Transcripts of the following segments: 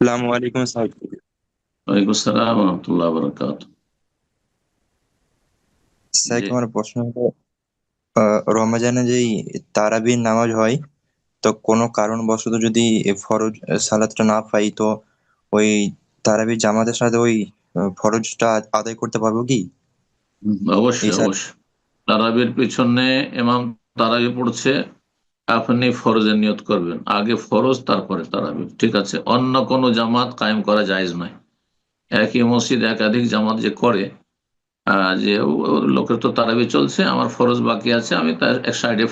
আসসালামু আলাইকুম স্যার। ওয়ালাইকুম আসসালাম ওয়া রাহমাতুল্লাহি ওয়া বারাকাতুহু। স্যার জি, আমার প্রশ্ন হলো, রমজানে যেই তারাবির নামাজ হয়, তো কোনো কারণবশত যদি ফরজ সালাতটা না পাই, তো ওই তারাবির জামাতের সাথে ওই ফরজটা আদায় করতে পারবো কি? এই অবশ্যই স্যার। অবশ্যই। তারাবির পিছনে ইমাম তারাবি পড়ছে, আপনি ফরজের নিয়ত করবেন, আগে ফরজ তারপরে তারাবি, ঠিক আছে? অন্য কোনো জামাত কায়েম করা জায়েজ নয়। একই মসজিদ একাধিক জামাত যে করে, যে লোকের তো তারাবি চলছে, আমার ফরজ বাকি আছে, আমি তার এক সাইডে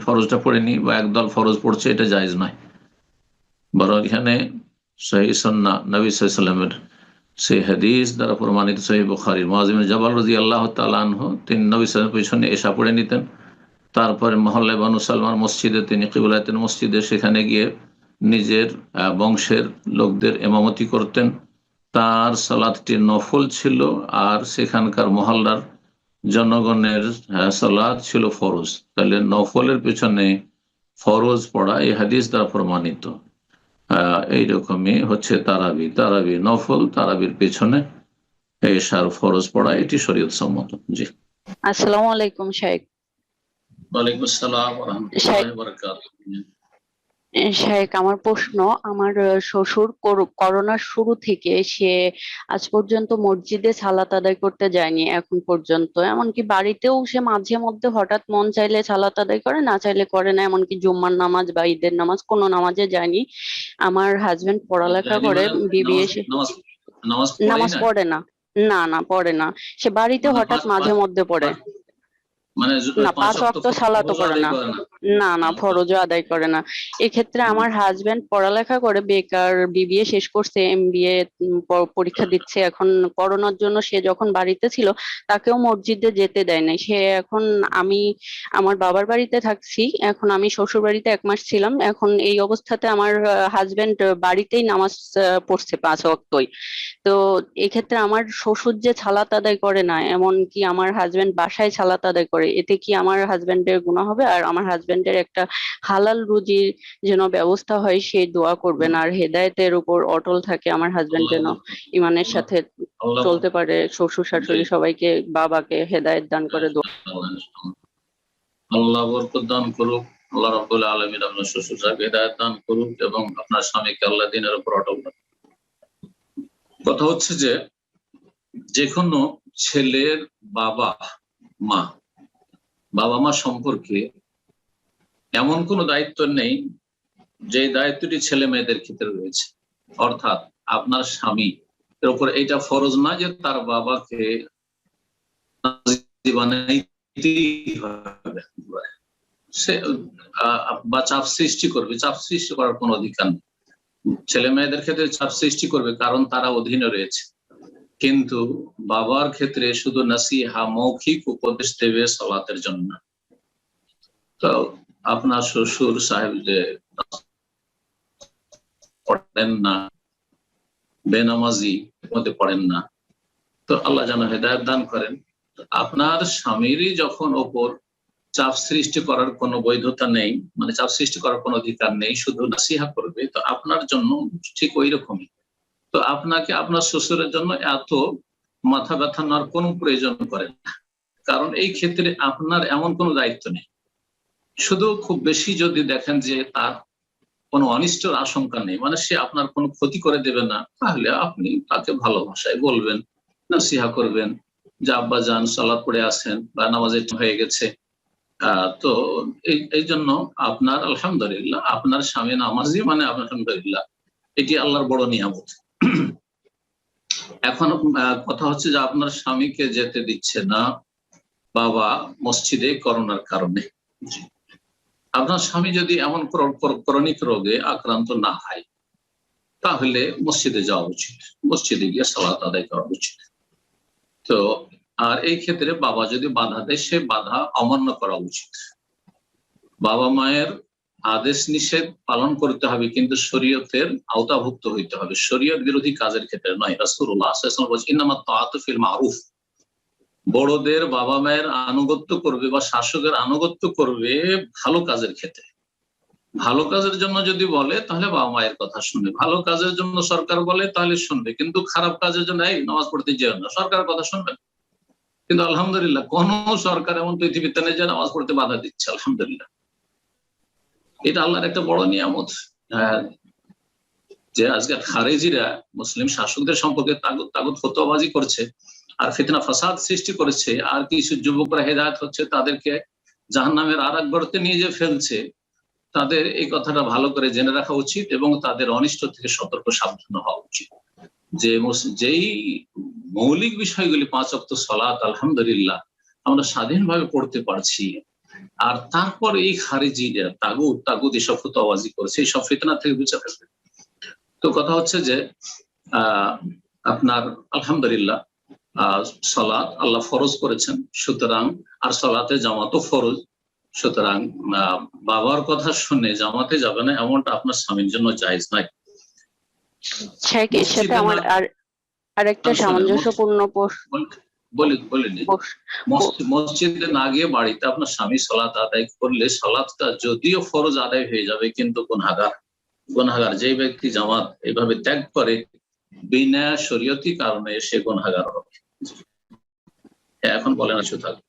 ফরজটা পড়ে নিই, বা একদল ফরজ পড়ছে, এটা জায়েজ নয়। বরং এখানে সহিহ সুন্নাহ নবী সাল্লাল্লাহু আলাইহি ওয়াসাল্লামের সেই হাদিস দ্বারা প্রমাণিত, সহিহ বুখারী, মুআয ইবনে জাবাল রাদিয়াল্লাহু তাআলা আনহু, তিনি নবী সাল্লাল্লাহু আলাইহি ওয়াসাল্লামের পিছনে এশা পড়ে নিতেন। তারপরে মহল্লায় বানু সালমান মসজিদে, তিনি কিবলাতুল মসজিদে, সেখানে গিয়ে নিজের বংশের লোকদের ইমামতি করতেন। তার সালাতটি নফল ছিল, আর সেখানকার মহল্লার জনগণের সালাত ছিল ফরজ। তাহলে নফলের পেছনে ফরজ পড়া এই হাদিস দ্বারা প্রমাণিত। এইরকমই হচ্ছে তারাবি। তারাবি নফল, তারাবির পেছনে এশার ফরজ পড়া, এটি শরীয়ত সম্মত। জি। আসসালামু আলাইকুম শাইখ। ওয়ালাইকুম আসসালাম ওয়া রাহমাতুল্লাহি ওয়া বারাকাতুহু। শাইখ, আমার প্রশ্ন, আমার শ্বশুর করোনার শুরু থেকে সে আজ পর্যন্ত মসজিদে সালাত আদায় করতে যায়নি এখন পর্যন্ত। এমনকি বাড়িতেও সে মাঝে মধ্যে হঠাৎ মন চাইলে সালাত আদায় করে, না চাইলে করে না। এমনকি জুম্মার নামাজ বা ঈদের নামাজ কোনো নামাজে যায়নি। আমার হাজবেন্ড পড়ালেখা যায়নি করে, মানে নামাজ বিবিএ। নামাজ নামাজ পড়েই নামাজ না? পড়ে না। না না, পড়ে না। সে বাড়িতে মানে হঠাৎ মাঝে মধ্যে পড়ে। মানে না, পাঁচ 5 ওয়াক্ত ওয়াক্ত সালাতও ফরজ করে আদায় না। করে না? না না, ফরজও আদায় করে না। এক্ষেত্রে আমার হাজবেন্ড পড়ালেখা করে বেকার, বিবিএ শেষ করছে, এমবিএ পরীক্ষা দিচ্ছে এখন। করোনার জন্য সে যখন বাড়িতে ছিল, তাকেও মসজিদে যেতে দেয় নাই সে। এখন আমি আমার বাবার বাড়িতে থাকছি, এখন আমি শ্বশুর বাড়িতে 1 মাস ছিলাম। এখন এই অবস্থাতে আমার হাজবেন্ড বাড়িতেই নামাজ পড়ছে 5 ওয়াক্তই। তো এক্ষেত্রে আমার শ্বশুর যে সালাত আদায় করে না, এমনকি আমার হাজবেন্ড বাসায় সালাত আদায় করে, এতে কি আমার হাজবেন্ডের গুনাহ হবে? আর আমার হাজবেন্ডের একটা হালাল রুজির যেন ব্যবস্থা হয়, সেই দোয়া করবেন। আর হেদায়েতের উপর অটল থাকে আমার হাজবেন্ড, আল্লাহ যেন ইমানের আল্লাহ সাথে আল্লাহ চলতে পারে। শ্বশুর জি। শাশুড়ি সবাইকে, বাবাকে হেদায়েত দান করে দোয়া। আল্লাহ বরকত দান করুক। আল্লাহ রাব্বুল আলামিন আপনার শ্বশুর সাহেবকে হেদায়েত দান করুক, এবং আপনার স্বামীকে আল্লাহ দ্বীনের উপর অটল রাখুক। কথা হচ্ছে যে, যে কোনো ছেলের বাবা মা বাবা মা সম্পর্কে এমন কোনো দায়িত্ব নেই যে দায়িত্বটি ছেলে মেয়েদের ক্ষেত্রে রয়েছে। অর্থাৎ আপনার স্বামী এর উপর এটা ফরজ না যে তার বাবাকে বানাইতেই হবে, সে বা চাপ সৃষ্টি করবে। চাপ সৃষ্টি করার কোনো অধিকার নেই। ছেলে মেয়েদের ক্ষেত্রে চাপ সৃষ্টি করবে, কারণ তারা অধীনে রয়েছে। কিন্তু বাবার ক্ষেত্রে শুধু নাসিহা, মৌখিক উপদেশ দেবে সালাতের জন্য। তো আপনার শ্বশুর সাহেব যে পড়েন না, বেনামাজি, মধ্যে পড়েন না, তো আল্লাহ যেন হেদায়েত দান করেন। আপনার স্বামীরই যখন ওপর চাপ সৃষ্টি করার কোনো বৈধতা নেই, মানে চাপ সৃষ্টি করার কোনো অধিকার নেই, শুধু নাসিহা করবে, তো আপনার জন্য ঠিক ওই রকমই। তো আপনাকে আপনার শ্বশুরের জন্য এত মাথা ব্যথা নেওয়ার কোনো প্রয়োজন করেন না, কারণ এই ক্ষেত্রে আপনার এমন কোনো দায়িত্ব নেই। শুধু খুব বেশি যদি দেখেন যে তার কোনো অনিষ্টর আশঙ্কা নেই, মানে সে আপনার কোনো ক্ষতি করে দেবে না, তাহলে আপনি তাকে ভালো ভাষায় বলবেন, নসিহা করবেন যে আব্বা যান সালাত পড়ে আসেন বা নামাজের হয়ে গেছে। তো এই জন্য আপনার আলহামদুলিল্লাহ, আপনার স্বামী নামাজি, মানে আলহামদুলিল্লাহ, এটি আল্লাহর বড় নিয়ামত। এখন কথা হচ্ছে যে আপনার স্বামীকে যেতে দিচ্ছে না বাবা মসজিদে করোনার কারণে। আপনার স্বামী যদি এমন ক্রনিক রোগে আক্রান্ত না হয়, তাহলে মসজিদে যাওয়া উচিত, মসজিদে গিয়ে সালাত আদায় করা উচিত। তো আর এই ক্ষেত্রে বাবা যদি বাধা দেয়, সে বাধা অমান্য করা উচিত। বাবা মায়ের আদেশ নিষেধ পালন করতে হবে, কিন্তু শরীয়তের আওতাভুক্ত হইতে হবে, শরীয়ত বিরোধী কাজের ক্ষেত্রে নয়। রাসূলুল্লাহ সাল্লাল্লাহু আলাইহি ওয়াসাল্লাম বলেছেন, ইন্নামাত তাআতু ফিল মারুফ। বড়দের বাবা মায়ের আনুগত্য করবে বা শাসকের আনুগত্য করবে ভালো কাজের ক্ষেত্রে, ভালো কাজের জন্য যদি বলে তাহলে বাবা মায়ের কথা শুনবে, ভালো কাজের জন্য সরকার বলে তাহলে শুনবে, কিন্তু খারাপ কাজের জন্য এই নামাজ পড়তে যেও না, সরকারের কথা শুনবে না। কিন্তু আলহামদুলিল্লাহ কোন সরকার এমন পৃথিবীতে নেই যে নামাজ পড়তে বাধা দিচ্ছে, আলহামদুলিল্লাহ। এটা আল্লাহর একটা বড় নিয়ামত, যে আজকে খারেজিরা মুসলিম শাসকদের সম্পর্কে তাগুত ফতোয়াবাজি করছে আর ফিতনা ফাসাদ সৃষ্টি করেছে, আর কিছু যুবকরা হেদায়েত হচ্ছে, তাদেরকে জাহান্নামের আর এক গর্তে নিয়ে যে ফেলছে। তাদের এই কথাটা ভালো করে জেনে রাখা উচিত এবং তাদের অনিষ্ট থেকে সতর্ক সাবধান হওয়া উচিত, যে যেই মৌলিক বিষয়গুলি 5 ওয়াক্ত সালাত আলহামদুলিল্লাহ আমরা স্বাধীনভাবে পড়তে পারছি, আর তারপর এই খারিজিরা তাগুত এসব ফতোয়াবাজি করেছে, এইসব ফিতনা থেকে বেঁচে থাকবে। তো কথা হচ্ছে যে আপনার আলহামদুলিল্লাহ সালাত আল্লাহ ফরজ করেছেন, সুতরাং আর সালাতে জামাতও ফরজ, সুতরাং বাবার কথা শুনে জামাতে যাবে না এমনটা আপনার স্বামীর জন্য জায়েজ নাই। এর সাথে আমার আরেকটা সামঞ্জস্যপূর্ণ মসজিদে না গিয়ে বাড়িতে আপনার স্বামী সালাত আদায় করলে সালাতটা যদিও ফরজ আদায় হয়ে যাবে, কিন্তু গুনাহগার যে ব্যক্তি জামাত এইভাবে ত্যাগ করে বিনা শরীয়তি কারণে সে গুনাহগার হবে। এখন বলেন, আসু থাকবে।